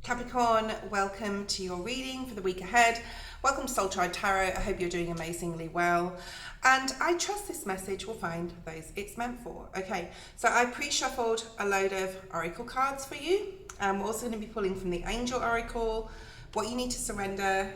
Capricorn, welcome to your reading for the week ahead. Welcome to Soul Tribe Tarot. I hope you're doing amazingly well. And I trust this message will find those it's meant for. Okay, so I pre-shuffled a load of oracle cards for you. We're also going to be pulling from the Angel Oracle, what you need to surrender.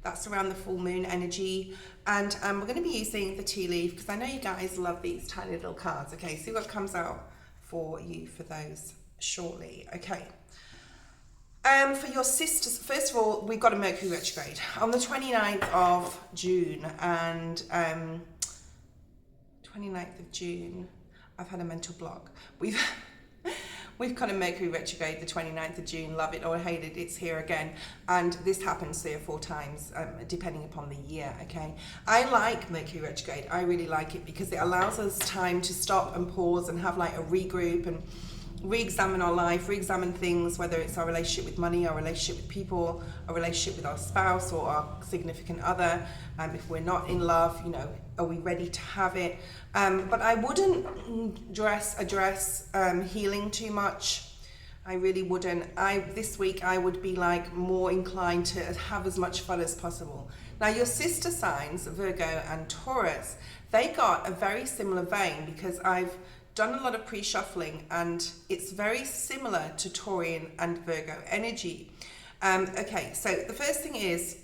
That's around the full moon energy. And we're going to be using the tea leaf because I know you guys love these tiny little cards. Okay, see what comes out for you for those shortly. Okay. For your sisters, first of all, we've got a Mercury retrograde on the 29th of June, and 29th of June, I've had a mental block. We've got a Mercury retrograde the 29th of June, love it or hate it, it's here again. And this happens 3 or 4 times, depending upon the year, okay? I like Mercury retrograde, I really like it because it allows us time to stop and pause and have like a regroup and re-examine our life, re-examine things, whether it's our relationship with money, our relationship with people, our relationship with our spouse or our significant other. If we're not in love, you know, are we ready to have it? But I wouldn't address healing too much. I really wouldn't. This week I would be like more inclined to have as much fun as possible. Now your sister signs, Virgo and Taurus, they got a very similar vein because I've done a lot of pre-shuffling and it's very similar to Taurian and Virgo energy. Okay, so the first thing is,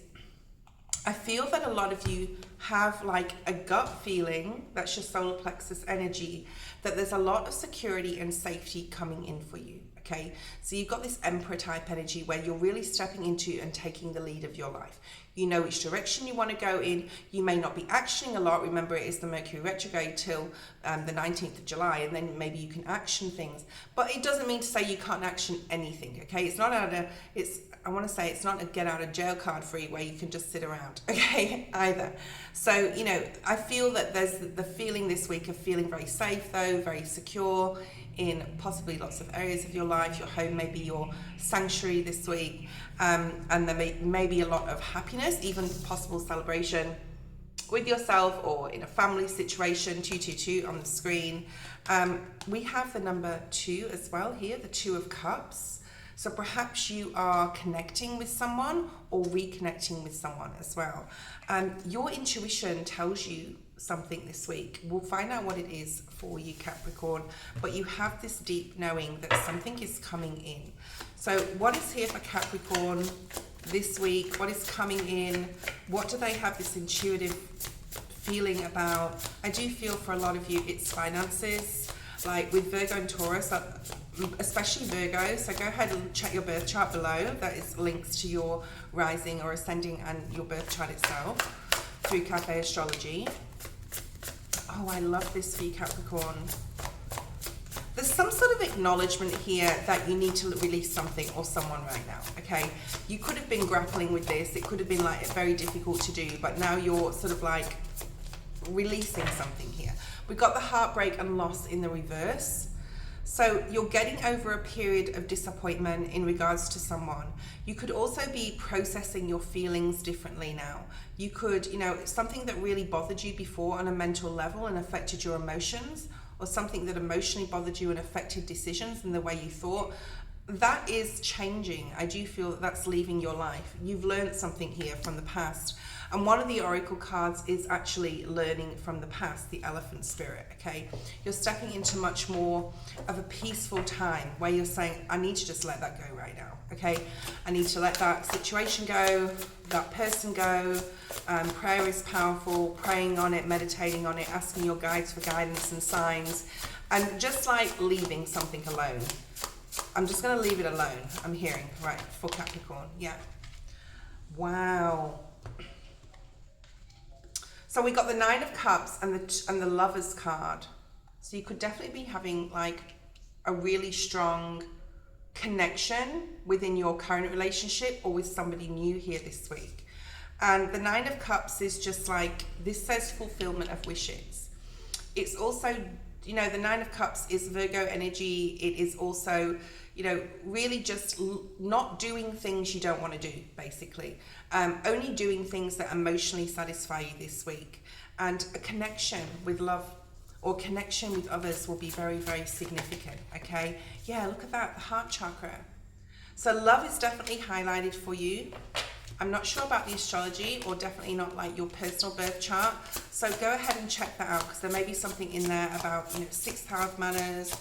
I feel that a lot of you have like a gut feeling, that's your solar plexus energy, that there's a lot of security and safety coming in for you. Okay, so you've got this Emperor type energy where you're really stepping into and taking the lead of your life. You know which direction you want to go in. You may not be actioning a lot. Remember, it is the Mercury retrograde till the 19th of July, and then maybe you can action things. But it doesn't mean to say you can't action anything, okay? It's not I want to say it's not a get out of jail card free where you can just sit around, okay, either. So, you know, I feel that there's the feeling this week of feeling very safe though, very secure in possibly lots of areas of your life. Your home may be your sanctuary this week, and there may be a lot of happiness, even possible celebration with yourself or in a family situation. 222 on the screen. We have the number 2 as well here, the 2 of Cups. So perhaps you are connecting with someone or reconnecting with someone as well. Your intuition tells you something this week. We'll find out what it is for you, Capricorn, but you have this deep knowing that something is coming in. So what is here for Capricorn this week? What is coming in? What do they have this intuitive feeling about? I do feel for a lot of you it's finances, like with Virgo and Taurus, especially Virgo. So go ahead and check your birth chart below. That is links to your rising or ascending and your birth chart itself through Cafe Astrology. Oh, I love this for you, Capricorn. There's some sort of acknowledgement here that you need to release something or someone right now, okay? You could have been grappling with this. It could have been like very difficult to do, but now you're sort of like releasing something here. We've got the heartbreak and loss in the reverse. So you're getting over a period of disappointment in regards to someone. You could also be processing your feelings differently now. You could, you know, something that really bothered you before on a mental level and affected your emotions, or something that emotionally bothered you and affected decisions and the way you thought, that is changing. I do feel that that's leaving your life. You've learned something here from the past. And one of the oracle cards is actually learning from the past, the elephant spirit, okay? You're stepping into much more of a peaceful time where you're saying, I need to just let that go right now, okay? I need to let that situation go, that person go. Prayer is powerful, praying on it, meditating on it, asking your guides for guidance and signs, and just like leaving something alone. I'm just going to leave it alone, I'm hearing, right, for Capricorn, yeah. Wow. So we got the 9 of Cups and the Lovers card. So you could definitely be having like a really strong connection within your current relationship or with somebody new here this week. And the 9 of Cups is just like, this says fulfillment of wishes. It's also, you know, the 9 of Cups is Virgo energy. It is also, you know, really just not doing things you don't want to do, basically. Only doing things that emotionally satisfy you this week. And a connection with love or connection with others will be very, very significant, okay? Yeah, look at that, the heart chakra. So love is definitely highlighted for you. I'm not sure about the astrology, or definitely not like your personal birth chart. So go ahead and check that out, because there may be something in there about, you know, sixth house manners,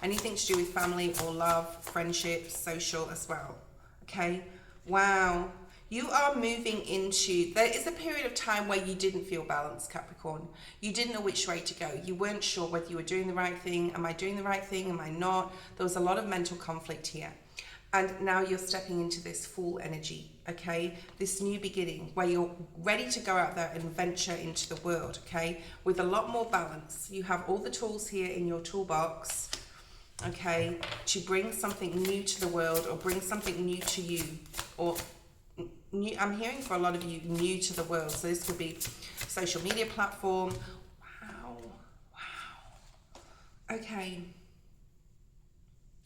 anything to do with family or love, friendships, social as well. Okay. Wow. You are moving into, there is a period of time where you didn't feel balanced, Capricorn. You didn't know which way to go. You weren't sure whether you were doing the right thing. Am I doing the right thing? Am I not? There was a lot of mental conflict here. And now you're stepping into this full energy, okay? This new beginning where you're ready to go out there and venture into the world, okay? With a lot more balance. You have all the tools here in your toolbox, okay, to bring something new to the world, or bring something new to you, or new, I'm hearing for a lot of you, new to the world. So this could be social media platform. Wow, wow. Okay.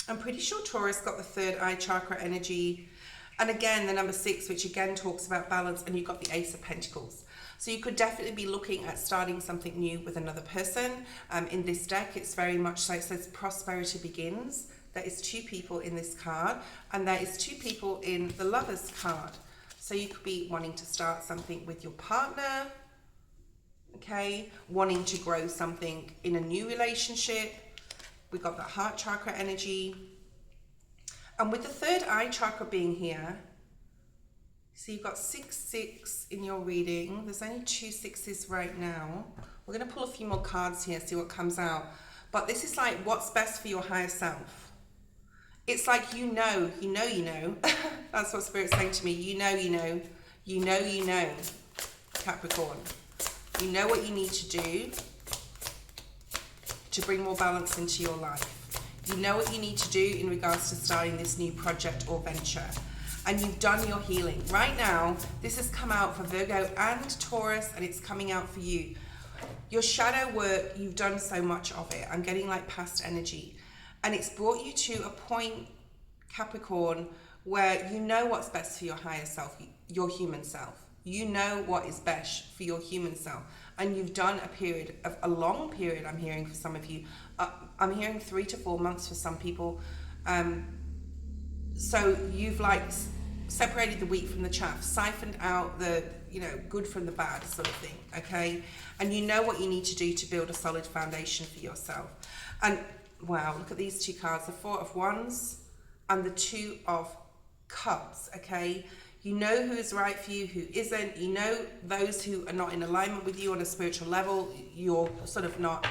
I'm pretty sure Taurus got the third eye chakra energy. And again, the number 6, which again talks about balance, and you've got the Ace of Pentacles. So you could definitely be looking at starting something new with another person. In this deck, it's very much so, it says prosperity begins. There is 2 people in this card, and there is 2 people in the Lovers card. So you could be wanting to start something with your partner, okay? Wanting to grow something in a new relationship. We got the heart chakra energy. And with the third eye chakra being here, so you've got 6, 6 in your reading. There's only 2 6s right now. We're going to pull a few more cards here, see what comes out. But this is like what's best for your higher self. It's like you know. That's what Spirit's saying to me. You know, Capricorn. You know what you need to do to bring more balance into your life. You know what you need to do in regards to starting this new project or venture. And you've done your healing. Right now, this has come out for Virgo and Taurus, and it's coming out for you. Your shadow work, you've done so much of it. I'm getting like past energy. And it's brought you to a point, Capricorn, where you know what's best for your higher self, your human self. You know what is best for your human self. And you've done a long period, I'm hearing for some of you. I'm hearing 3 to 4 months for some people. So you've like separated the wheat from the chaff, siphoned out the, you know, good from the bad sort of thing, okay? And you know what you need to do to build a solid foundation for yourself. And wow, look at these 2 cards, the 4 of Wands and the 2 of Cups, okay? You know who is right for you, who isn't. You know those who are not in alignment with you on a spiritual level, you're sort of not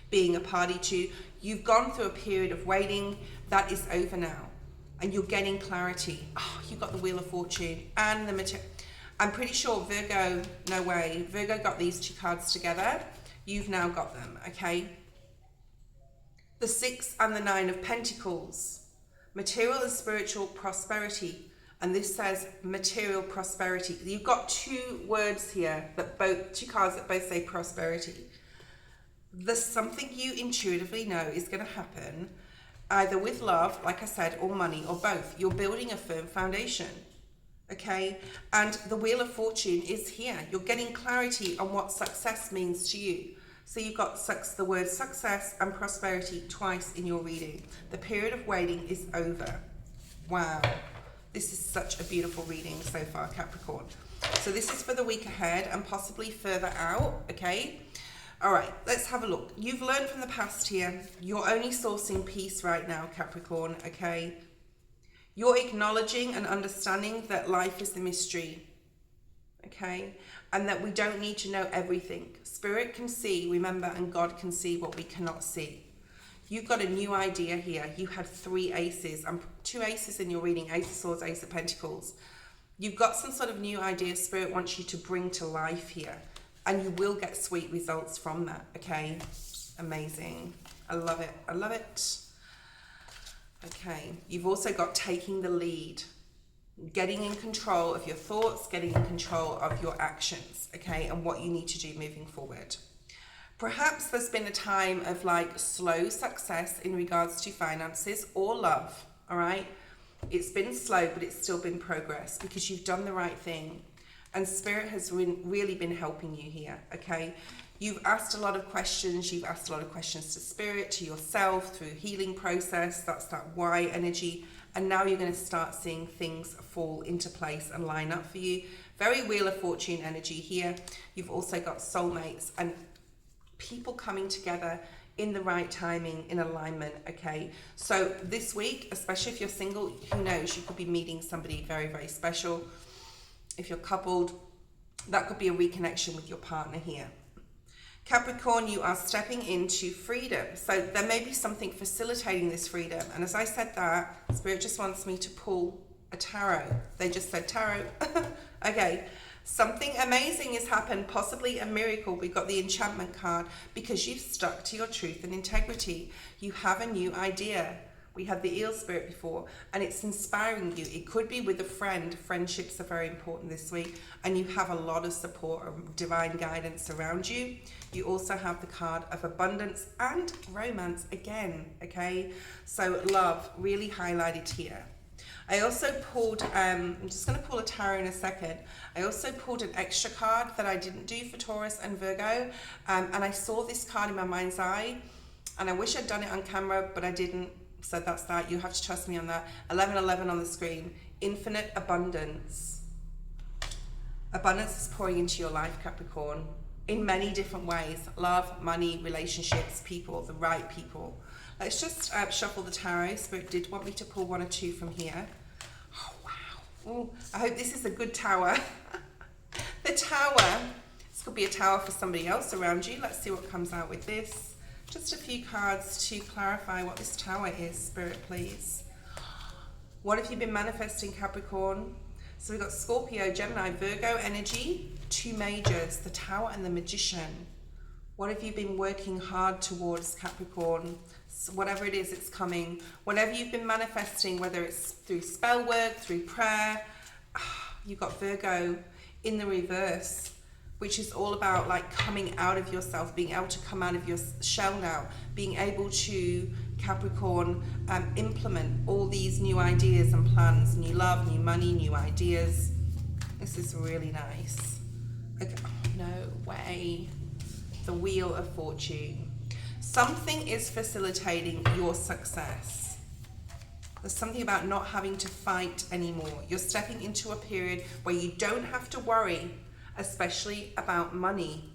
being a party to. You've gone through a period of waiting. That is over now. And you're getting clarity. Oh, you got the Wheel of Fortune and the material. I'm pretty sure Virgo, no way. Virgo got these 2 cards together. You've now got them, okay? The 6 and the 9 of Pentacles. Material and spiritual prosperity. And this says material prosperity. You've got 2 words here, 2 cards that both say prosperity. There's something you intuitively know is going to happen, either with love, like I said, or money, or both. You're building a firm foundation, okay? And the Wheel of Fortune is here. You're getting clarity on what success means to you. So you've got the word success and prosperity twice in your reading. The period of waiting is over. Wow. This is such a beautiful reading so far, Capricorn. So this is for the week ahead and possibly further out, okay? All right, let's have a look. You've learned from the past here. You're only sourcing peace right now, Capricorn, okay? You're acknowledging and understanding that life is the mystery, okay? And that we don't need to know everything. Spirit can see, remember, and God can see what we cannot see. You've got a new idea here. You had 3 aces, 2 aces in your reading, Ace of Swords, Ace of Pentacles. You've got some sort of new idea Spirit wants you to bring to life here. And you will get sweet results from that, okay? Amazing. I love it. I love it. Okay. You've also got taking the lead. Getting in control of your thoughts, getting in control of your actions, okay? And what you need to do moving forward. Perhaps there's been a time of like slow success in regards to finances or love, all right? It's been slow, but it's still been progress because you've done the right thing. And Spirit has really been helping you here, okay? You've asked a lot of questions. You've asked a lot of questions to Spirit, to yourself, through healing process. That's that why energy. and now you're going to start seeing things fall into place and line up for you. Very Wheel of Fortune energy here. You've also got soulmates and people coming together in the right timing, in alignment, okay? So this week, especially if you're single, who knows, you could be meeting somebody very, very special. If you're coupled, that could be a reconnection with your partner here. Capricorn, you are stepping into freedom. So there may be something facilitating this freedom. And as I said that, Spirit just wants me to pull a tarot. They just said tarot. Okay. Something amazing has happened, possibly a miracle. We've got the enchantment card because you've stuck to your truth and integrity. You have a new idea. We had the eel spirit before, and it's inspiring you. It could be with a friend. Friendships are very important this week, and you have a lot of support and divine guidance around you. You also have the card of abundance and romance again, okay? So love really highlighted here. I also pulled, I'm just going to pull a tarot in a second. I also pulled an extra card that I didn't do for Taurus and Virgo. And I saw this card in my mind's eye. And I wish I'd done it on camera, but I didn't. So that's that. You have to trust me on that. 1111 on the screen. Infinite abundance. Abundance is pouring into your life, Capricorn. In many different ways. Love, money, relationships, people, the right people. Let's just shuffle the tarot. Spirit did want me to pull one or two from here. Oh, wow. Ooh, I hope this is a good tower. The tower. This could be a tower for somebody else around you. Let's see what comes out with this. Just a few cards to clarify what this tower is, Spirit, please. What have you been manifesting, Capricorn? So we've got Scorpio, Gemini, Virgo energy. Two majors, the tower and the magician. What have you been working hard towards, Capricorn? So whatever it is, it's coming. Whatever you've been manifesting, whether it's through spell work, through prayer, you've got Virgo in the reverse, which is all about like coming out of yourself, being able to come out of your shell now, being able to, Capricorn, implement all these new ideas and plans, new love, new money, new ideas. This is really nice. Okay. Oh, no way. The Wheel of Fortune. Something is facilitating your success. There's something about not having to fight anymore. You're stepping into a period where you don't have to worry, especially about money.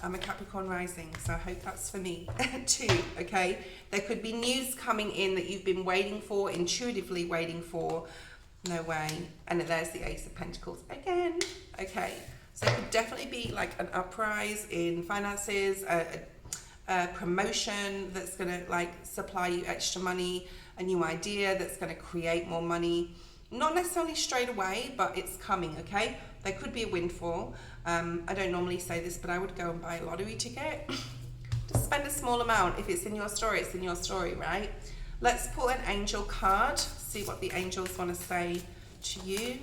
I'm a Capricorn rising, so I hope that's for me too, okay? There could be news coming in that you've been waiting for, intuitively waiting for. No way. And there's the Ace of Pentacles again, okay? So it could definitely be like an uprise in finances, a promotion that's going to like supply you extra money, a new idea that's going to create more money. Not necessarily straight away, but it's coming, okay? There could be a windfall. I don't normally say this, but I would go and buy a lottery ticket. Just spend a small amount. If it's in your story, it's in your story, right? Let's pull an angel card, see what the angels want to say to you.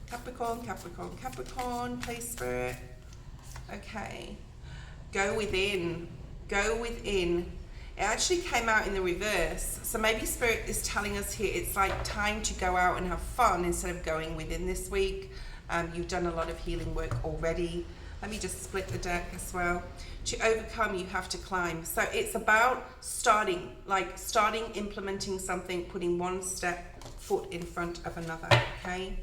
Capricorn, Capricorn, Capricorn, please, Spirit. Okay. Go within. Go within. It actually came out in the reverse. So maybe Spirit is telling us here it's like time to go out and have fun instead of going within this week. You've done a lot of healing work already. Let me just split the deck as well. To overcome, you have to climb. So it's about starting, implementing something, putting one foot in front of another, okay?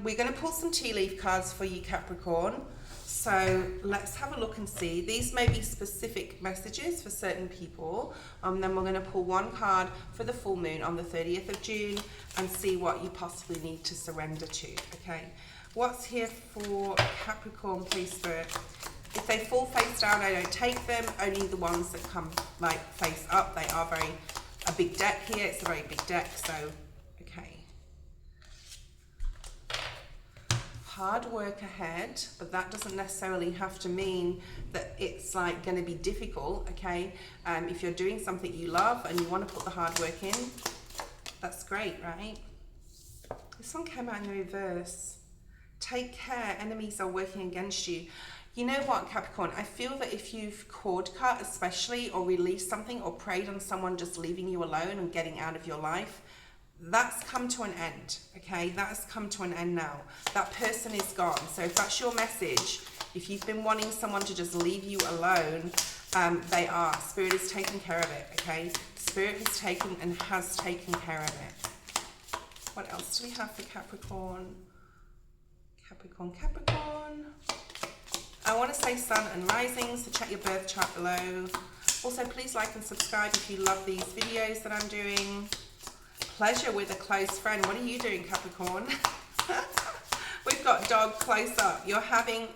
We're going to pull some tea leaf cards for you, Capricorn. So let's have a look and see. These may be specific messages for certain people. Then we're going to pull one card for the full moon on the 30th of June and see what you possibly need to surrender to, okay? What's here for Capricorn, please, Spirit? If they fall face down, I don't take them. Only the ones that come like face up. They are a big deck here. It's a very big deck, so okay. Hard work ahead, but that doesn't necessarily have to mean that it's like going to be difficult, okay? If you're doing something you love and you want to put the hard work in, that's great, right? This one came out in the reverse. Take care, enemies are working against you. You know what, Capricorn, I feel that if you've cord cut especially, or released something, or preyed on someone just leaving you alone and getting out of your life, that's come to an end, okay? That's come to an end now. That person is gone. So if that's your message, if you've been wanting someone to just leave you alone, they are. Spirit is taking care of it, okay? Spirit has taken and has taken care of it. What else do we have for Capricorn? Capricorn. I want to say sun and rising, so check your birth chart below. Also, please like and subscribe if you love these videos that I'm doing. Pleasure with a close friend. What are you doing, Capricorn? We've got dog close up. You're having,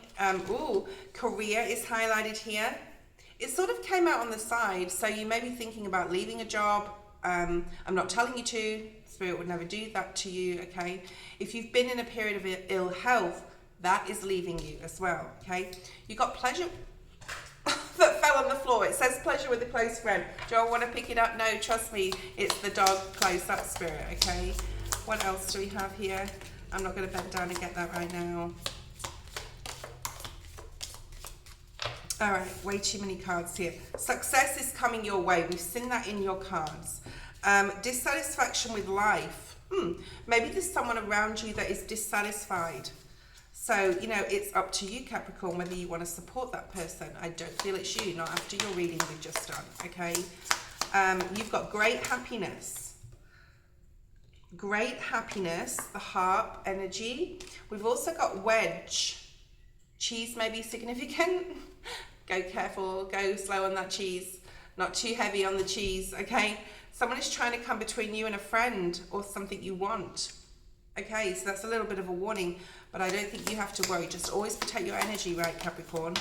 career is highlighted here. It sort of came out on the side, so you may be thinking about leaving a job. I'm not telling you to. Spirit would never do that to you, okay? If you've been in a period of ill health, that is leaving you as well, okay? You got pleasure that fell on the floor. It says pleasure with a close friend. Do I want to pick it up? No, trust me, it's the dog close up, Spirit, okay? What else do we have here? I'm not going to bend down and get that right now. All right, way too many cards here. Success is coming your way. We've seen that in your cards. Dissatisfaction with life. Maybe there's someone around you that is dissatisfied. So, you know, it's up to you, Capricorn, whether you want to support that person. I don't feel it's you, not after your reading we've just done, okay? You've got great happiness. Great happiness, the harp energy. We've also got wedge. Cheese may be significant. Go careful, go slow on that cheese. Not too heavy on the cheese, okay? Someone is trying to come between you and a friend or something you want. Okay, so that's a little bit of a warning, but I don't think you have to worry. Just always protect your energy, right, Capricorn?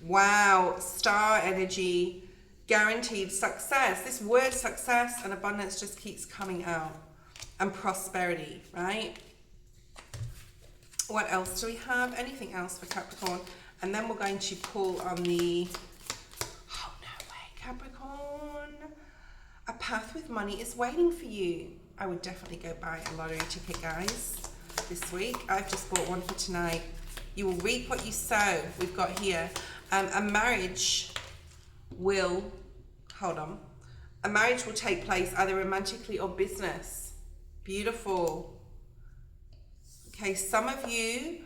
Wow, star energy, guaranteed success. This word success and abundance just keeps coming out. And prosperity, right? What else do we have? Anything else for Capricorn? And then we're going to pull on the, oh no way, Capricorn. A path with money is waiting for you. I would definitely go buy a lottery ticket, guys, this week. I've just bought one for tonight. You will reap what you sow. We've got here a marriage will, a marriage will take place either romantically or business. Beautiful. Okay, some of you,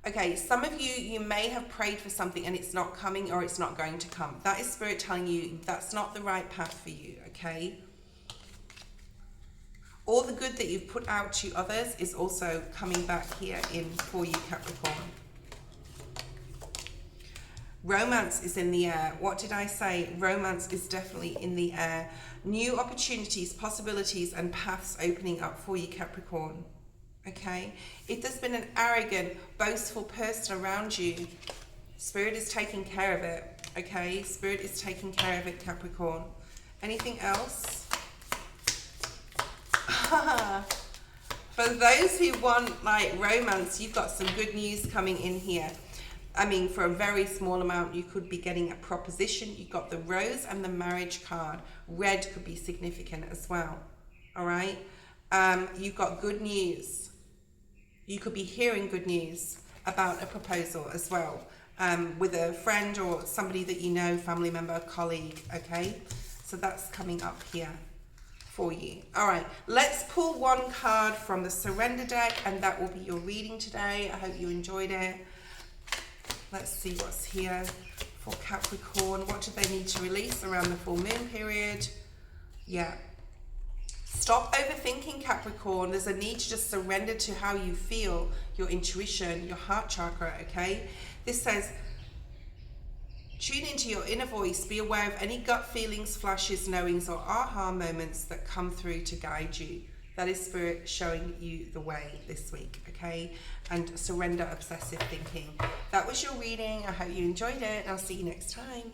you may have prayed for something and it's not coming or it's not going to come. That is Spirit telling you that's not the right path for you, okay? All the good that you've put out to others is also coming back here in for you, Capricorn. Romance is in the air. What did I say? Romance is definitely in the air. New opportunities, possibilities, and paths opening up for you, Capricorn. Okay? If there's been an arrogant, boastful person around you, Spirit is taking care of it. Okay? Spirit is taking care of it, Capricorn. Anything else? For those who want like romance, you've got some good news coming in here. I mean, for a very small amount, you could be getting a proposition. You've got the rose and the marriage card. Red could be significant as well. All right. You've got good news. You could be hearing good news about a proposal as well, with a friend or somebody that you know, family member, colleague. Okay. So that's coming up here for you. All right. Let's pull one card from the surrender deck, and that will be your reading today. I hope you enjoyed it. Let's see what's here for Capricorn. What do they need to release around the full moon period? Yeah. Stop overthinking, Capricorn. There's a need to just surrender to how you feel, your intuition, your heart chakra, okay? This says, tune into your inner voice. Be aware of any gut feelings, flashes, knowings, or aha moments that come through to guide you. That is Spirit showing you the way this week, okay? And surrender obsessive thinking. That was your reading. I hope you enjoyed it. I'll see you next time.